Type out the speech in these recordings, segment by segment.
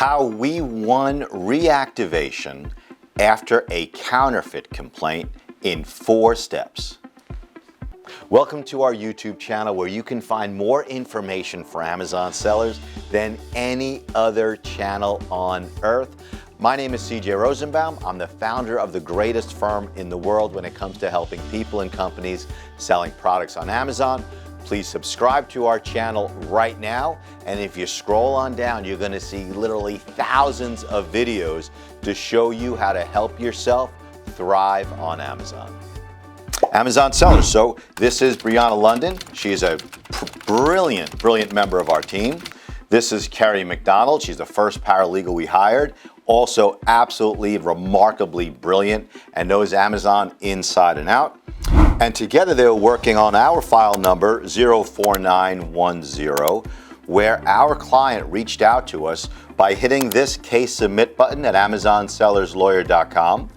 how we won reactivation after a counterfeit complaint in 4 steps. Welcome to our YouTube channel where you can find more information for Amazon sellers than any other channel on earth. My name is CJ Rosenbaum. I'm the founder of the greatest firm in the world when it comes to helping people and companies selling products on Amazon. Please subscribe to our channel right now, and if you scroll on down, you're going to see literally thousands of videos to show you how to help yourself thrive on Amazon. Amazon sellers. So this is Brianna London. She is a brilliant member of our team. This is Carrie McDonald. She's the first paralegal we hired. Also absolutely remarkably brilliant and knows Amazon inside and out. And together they were working on our file number 04910, where our client reached out to us by hitting this case submit button at AmazonSellersLawyer.com,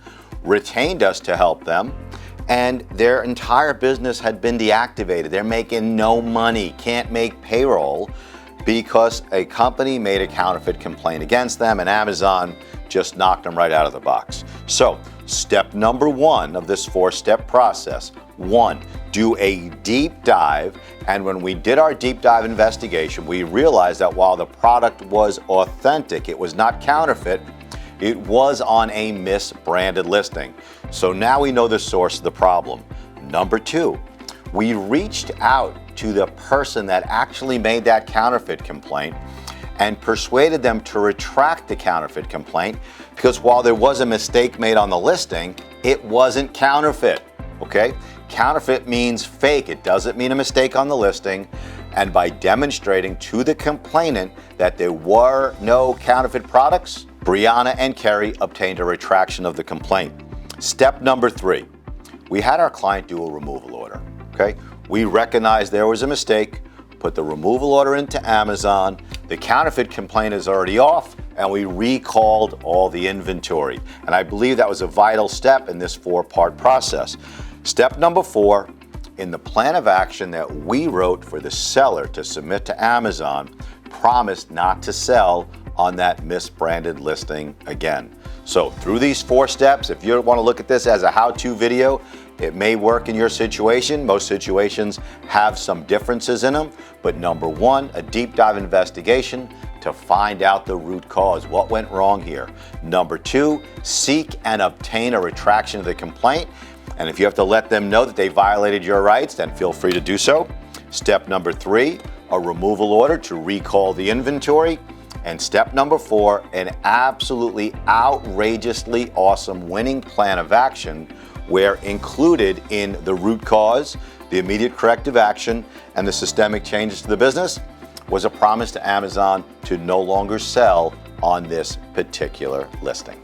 retained us to help them, and their entire business had been deactivated. They're making no money, can't make payroll, because a company made a counterfeit complaint against them and Amazon just knocked them right out of the box. So step number 1 of this 4-step process. 1, do a deep dive. And when we did our deep dive investigation, we realized that while the product was authentic, it was not counterfeit, it was on a misbranded listing. So now we know the source of the problem. Number 2, we reached out to the person that actually made that counterfeit complaint and persuaded them to retract the counterfeit complaint, because while there was a mistake made on the listing, it wasn't counterfeit, okay? Counterfeit means fake. It doesn't mean a mistake on the listing. And by demonstrating to the complainant that there were no counterfeit products, Brianna and Kerry obtained a retraction of the complaint. Step number 3, we had our client do a removal order, okay? We recognized there was a mistake, put the removal order into Amazon, the counterfeit complaint is already off, and we recalled all the inventory. And I believe that was a vital step in this 4-part process. Step number 4, in the plan of action that we wrote for the seller to submit to Amazon, promised not to sell on that misbranded listing again. So through these 4 steps, if you want to look at this as a how-to video, it may work in your situation. Most situations have some differences in them, but number 1, a deep dive investigation to find out the root cause, what went wrong here. Number 2, seek and obtain a retraction of the complaint. And if you have to let them know that they violated your rights, then feel free to do so. Step number 3, a removal order to recall the inventory. And step number 4, an absolutely outrageously awesome winning plan of action, where included in the root cause, the immediate corrective action, and the systemic changes to the business was a promise to Amazon to no longer sell on this particular listing.